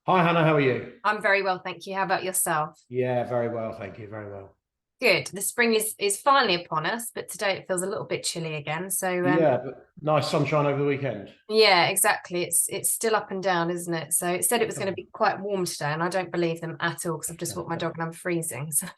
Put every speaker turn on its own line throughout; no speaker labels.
Hi Hannah, how are you?
I'm very well, thank you. How about yourself?
Yeah, very well, thank you. Very well.
Good. The spring is finally upon us, but today it feels a little bit chilly again. So
Yeah, but nice sunshine over the weekend.
yeah, exactly. It's still up and down, isn't it? So it said it was going to be quite warm today, and I don't believe them at all because I've just walked my dog and I'm freezing. So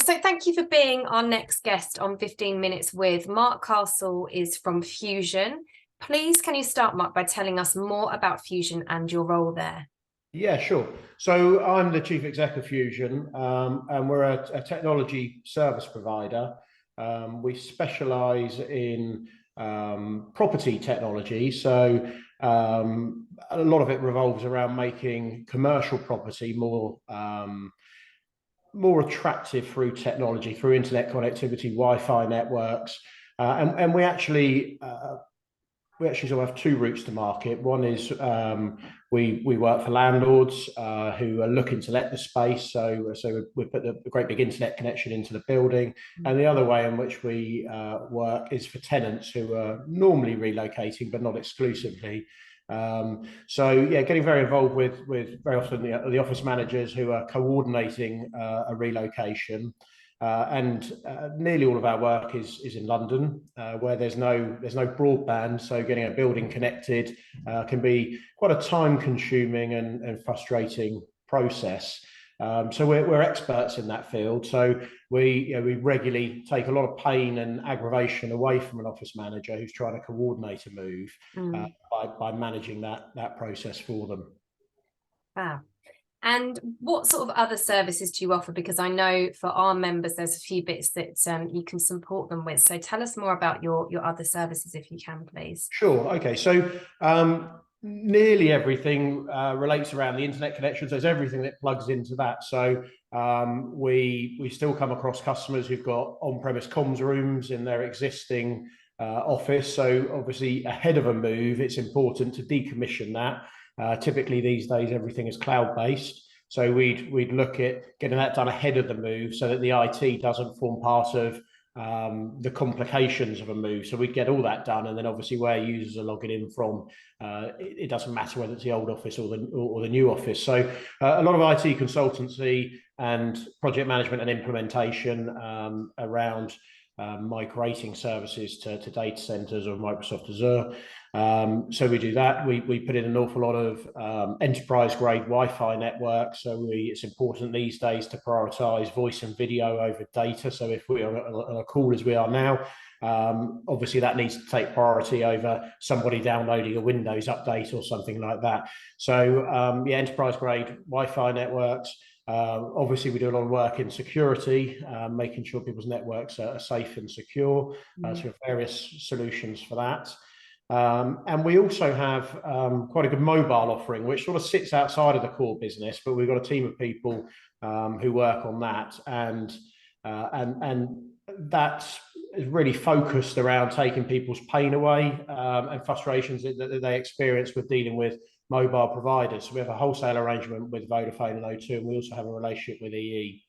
so thank you for being our next guest on 15 Minutes with. Mark Castle is from Fusion. Please, can you start, Mark, by telling us more about Fusion and your role there?
Yeah, sure. So I'm the chief exec of Fusion, and we're a technology service provider. We specialize in property technology. So a lot of it revolves around making commercial property more attractive through technology, through internet connectivity, Wi-Fi networks, and we actually sort of have two routes to market. One is we work for landlords who are looking to let the space, so we put the great big internet connection into the building, and the other way in which we work is for tenants who are normally relocating but not exclusively. So yeah, getting very involved with very often the office managers who are coordinating a relocation. And nearly all of our work is in London, where there's no broadband. So getting a building connected can be quite a time-consuming and frustrating process. So we're experts in that field. So we regularly take a lot of pain and aggravation away from an office manager who's trying to coordinate a move uh,
Mm,
by managing that process for them.
wow. And what sort of other services do you offer? Because I know for our members, there's a few bits that you can support them with. So tell us more about your other services, if you can, please.
Sure. Okay. So nearly everything relates around the internet connections. There's everything that plugs into that. So we still come across customers who've got on-premise comms rooms in their existing office. So obviously, ahead of a move, it's important to decommission that. Typically, these days, everything is cloud-based. So we'd look at getting that done ahead of the move, so that the IT doesn't form part of the complications of a move. So we'd get all that done, and then obviously where users are logging in from, it doesn't matter whether it's the old office or the new office. So a lot of IT consultancy and project management and implementation around migrating services to data centers or Microsoft Azure. So we do that. We put in an awful lot of enterprise grade Wi-Fi networks. So it's important these days to prioritize voice and video over data. So if we are on a call as we are now, obviously that needs to take priority over somebody downloading a Windows update or something like that. So yeah, enterprise grade Wi-Fi networks. Obviously, we do a lot of work in security, making sure people's networks are safe and secure. So we have various solutions for that. And we also have quite a good mobile offering, which sort of sits outside of the core business, but we've got a team of people who work on that, and that is really focused around taking people's pain away and frustrations that they experience with dealing with mobile providers. So we have a wholesale arrangement with Vodafone and O2, and we also have a relationship with EE.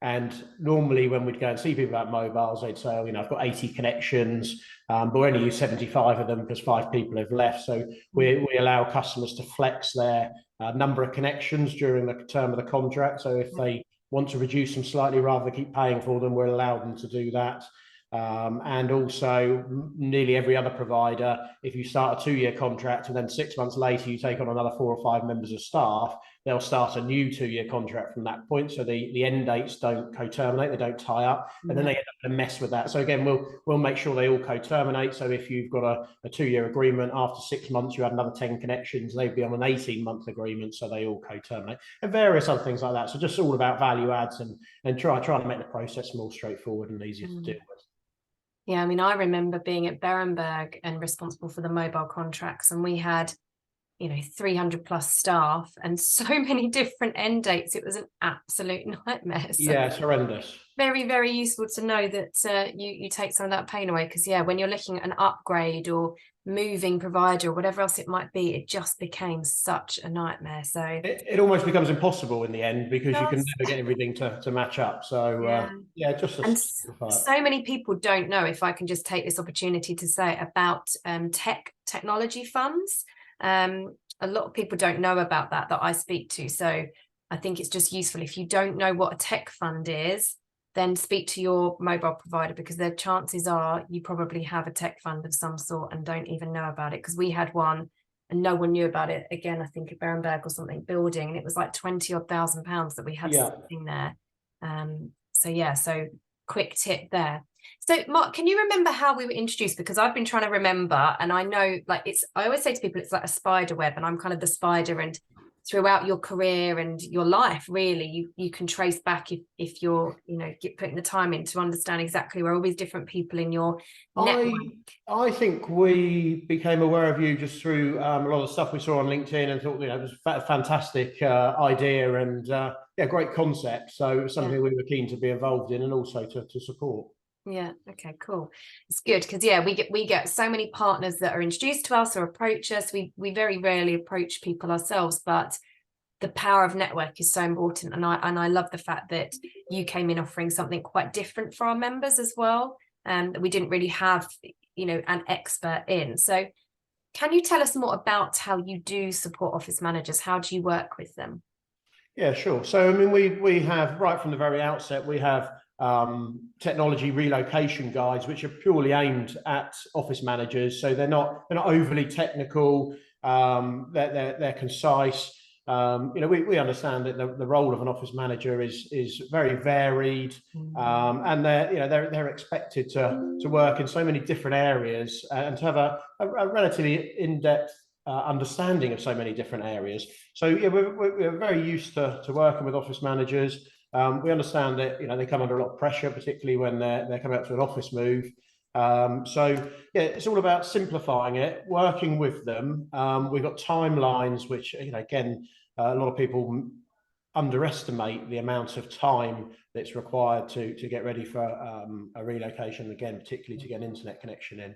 And normally, when we'd go and see people about mobiles, they'd say, "Oh, I've got 80 connections, but we only use 75 of them because 5 people have left." So we allow customers to flex their number of connections during the term of the contract. So if they want to reduce them slightly rather than keep paying for them, we're allowed them to do that. And also, nearly every other provider, if you start a 2-year contract and then 6 months later you take on another 4 or 5 members of staff, they'll start a new 2-year contract from that point. So the end dates don't co-terminate, they don't tie up, and then they end up in a mess with that. So again, we'll make sure they all co-terminate. So if you've got a 2-year agreement, after 6 months you had another 10 connections, they'd be on an 18-month agreement, so they all co-terminate, and various other things like that. So just all about value adds and trying to make the process more straightforward and easier to deal with.
Yeah, I mean, I remember being at Berenberg and responsible for the mobile contracts, and we had 300 plus staff and so many different end dates. It was an absolute nightmare. So
Yeah, it's horrendous.
very, very useful to know that you take some of that pain away, because yeah, when you're looking at an upgrade or moving provider or whatever else it might be, it just became such a nightmare. So
It almost becomes impossible in the end because you can
just
never get everything to match up. So
yeah.
yeah, just a
And
simplify it.
so many people don't know, if I can just take this opportunity to say, about technology funds. a lot of people don't know about that I speak to. So I think it's just useful, if you don't know what a tech fund is, then speak to your mobile provider, because the chances are you probably have a tech fund of some sort and don't even know about it. Because we had one and no one knew about it. Again, I think at Berenberg or something building, and it was like 20 odd thousand pounds that we had sitting there. So yeah, so quick tip there. So Mark, can you remember how we were introduced? Because I've been trying to remember, and I know, like, I always say to people, it's like a spider web, and I'm kind of the spider, and throughout your career and your life, really, you can trace back, if you're, putting the time in, to understand exactly where all these different people in your network.
I think we became aware of you just through a lot of stuff we saw on LinkedIn, and thought, it was a fantastic idea, and great concept. So it was something we were keen to be involved in, and also to support.
Yeah. Okay, cool. It's good, because we get so many partners that are introduced to us or approach us. We very rarely approach people ourselves, but the power of network is so important. And I love the fact that you came in offering something quite different for our members as well, and that we didn't really have, an expert in. So can you tell us more about how you do support office managers? How do you work with them?
Yeah, sure. So, I mean, we have, right from the very outset, we have technology relocation guides, which are purely aimed at office managers. So they're not overly technical. They're concise. We understand that the role of an office manager is very varied, and they're expected to work in so many different areas, and to have a relatively in-depth understanding of so many different areas. So yeah, we're very used to working with office managers. We understand that they come under a lot of pressure, particularly when they're coming up to an office move. So yeah, it's all about simplifying it, working with them. We've got timelines, which again, a lot of people underestimate the amount of time that's required to get ready for a relocation. Again, particularly to get an internet connection in.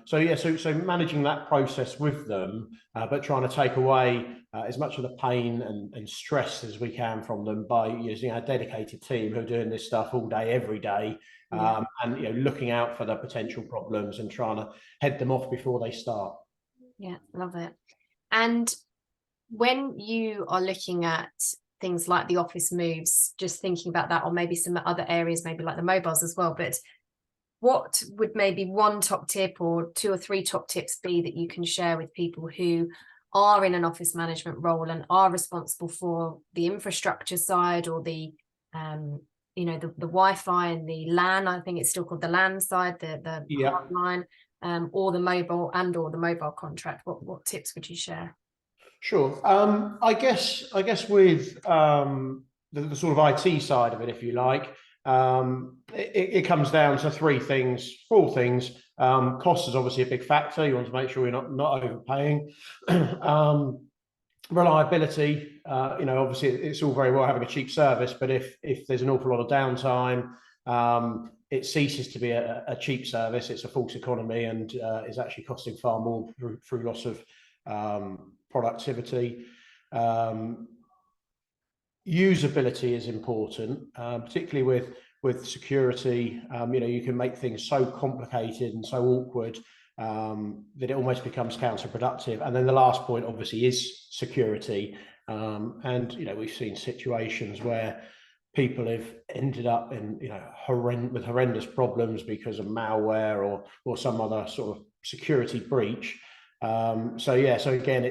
So managing that process with them, but trying to take away as much of the pain and stress as we can from them by using our dedicated team who are doing this stuff all day, every day, and looking out for the potential problems and trying to head them off before they start.
Yeah, love it. And when you are looking at things like the office moves, just thinking about that, or maybe some other areas, maybe like the mobiles as well, but what would maybe one top tip or two or three top tips be that you can share with people who are in an office management role and are responsible for the infrastructure side, or the the Wi-Fi and the LAN? I think it's still called the LAN side, the hardline, or the mobile or the mobile contract. What tips would you share?
Sure. I guess with the sort of IT side of it, if you like, it comes down to four things. Cost is obviously a big factor. You want to make sure you're not overpaying. Reliability, obviously it's all very well having a cheap service, but if there's an awful lot of downtime, it ceases to be a cheap service. It's a false economy, and is actually costing far more through loss of productivity. Usability is important, particularly with security. You can make things so complicated and so awkward that it almost becomes counterproductive. And then the last point, obviously, is security. And we've seen situations where people have ended up in with horrendous problems because of malware or some other sort of security breach. So again,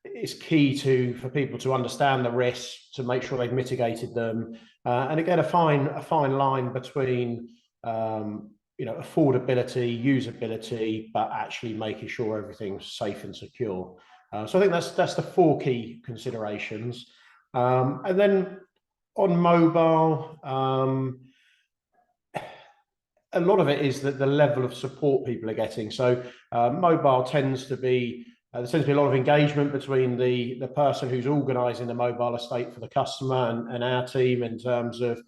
it's key for people to understand the risks, to make sure they've mitigated them, and again, a fine line between affordability, usability, but actually making sure everything's safe and secure. So I think that's the four key considerations. And then on mobile, a lot of it is that the level of support people are getting. So mobile tends to be there tends to be a lot of engagement between the person who's organising the mobile estate for the customer and our team, in terms of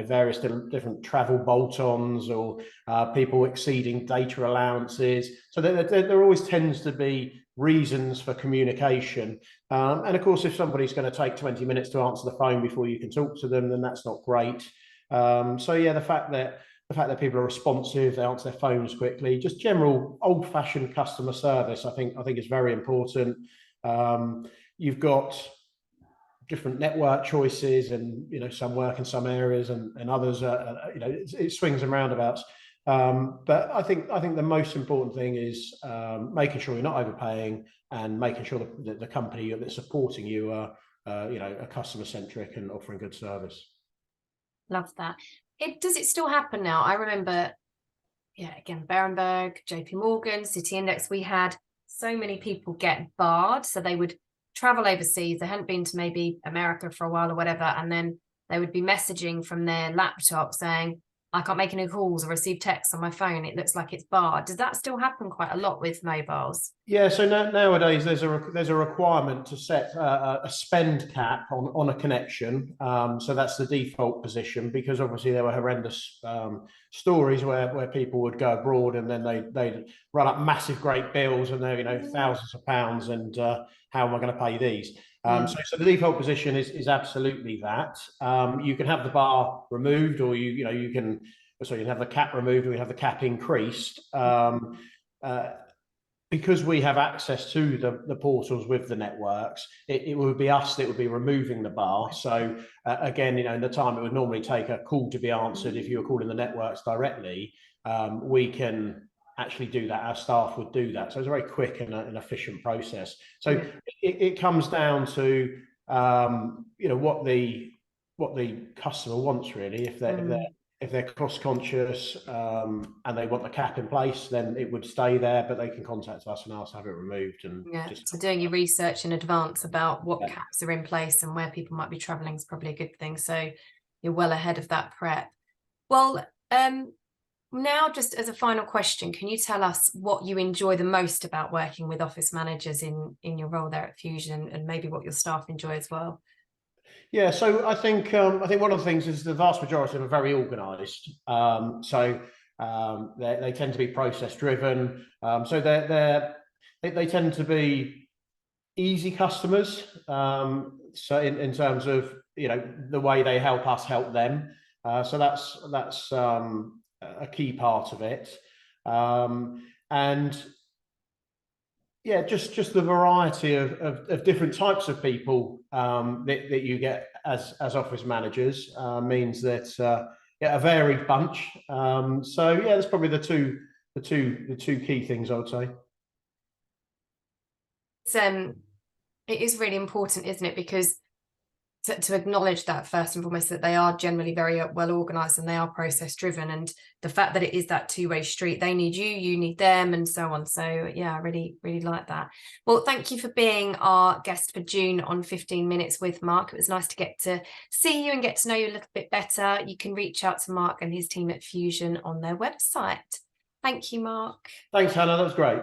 various different travel bolt-ons, or people exceeding data allowances. So there always tends to be reasons for communication. And of course, if somebody's going to take 20 minutes to answer the phone before you can talk to them, then that's not great. So yeah, the fact that the fact that people are responsive, they answer their phones quickly, just general old-fashioned customer service, I think is very important. You've got different network choices, and some work in some areas, and others are, it swings and roundabouts. But I think the most important thing is making sure you're not overpaying, and making sure that the company that's supporting you are customer centric and offering good service.
Love that. Does it still happen now? I remember, again, Berenberg, JP Morgan, City Index, we had so many people get barred. So they would travel overseas. They hadn't been to maybe America for a while or whatever. And then they would be messaging from their laptop saying, I can't make any calls or receive texts on my phone. It looks like it's barred. Does that still happen quite a lot with mobiles?
Yeah, so nowadays there's a requirement to set a spend cap on a connection. So that's the default position, because obviously there were horrendous stories where people would go abroad and then they'd run up massive great bills, and they're thousands of pounds, and how am I going to pay these? So the default position is absolutely that. You can have the bar removed, or you can have the cap removed, or you have the cap increased. Because we have access to the portals with the networks, it would be us that would be removing the bar. So again, in the time it would normally take a call to be answered, if you were calling the networks directly, we can actually do that. Our staff would do that. So it's a very quick and an efficient process. So it comes down to what the customer wants, really. If they're cost conscious and they want the cap in place, then it would stay there, but they can contact us and ask to have it removed. And
so doing your research in advance about what caps are in place and where people might be traveling is probably a good thing. So you're well ahead of that prep. Well, now, just as a final question, can you tell us what you enjoy the most about working with office managers in your role there at Fusion, and maybe what your staff enjoy as well?
Yeah, so I think one of the things is the vast majority of them are very organised. So they tend to be process driven. So they tend to be easy customers. So in terms of the way they help us help them. So that's a key part of it. And yeah, just the variety of different types of people that you get as office managers means that a varied bunch. So yeah, that's probably the two key things I would say.
It is really important, isn't it? Because to acknowledge that first and foremost, that they are generally very well organized and they are process driven, and the fact that it is that two-way street, they need you need them, and so on. So yeah, I really like that. Well, thank you for being our guest for June on 15 Minutes with Mark. It was nice to get to see you and get to know you a little bit better. You can reach out to Mark and his team at Fusion on their website. Thank you, Mark.
Thanks, Hannah, that was great.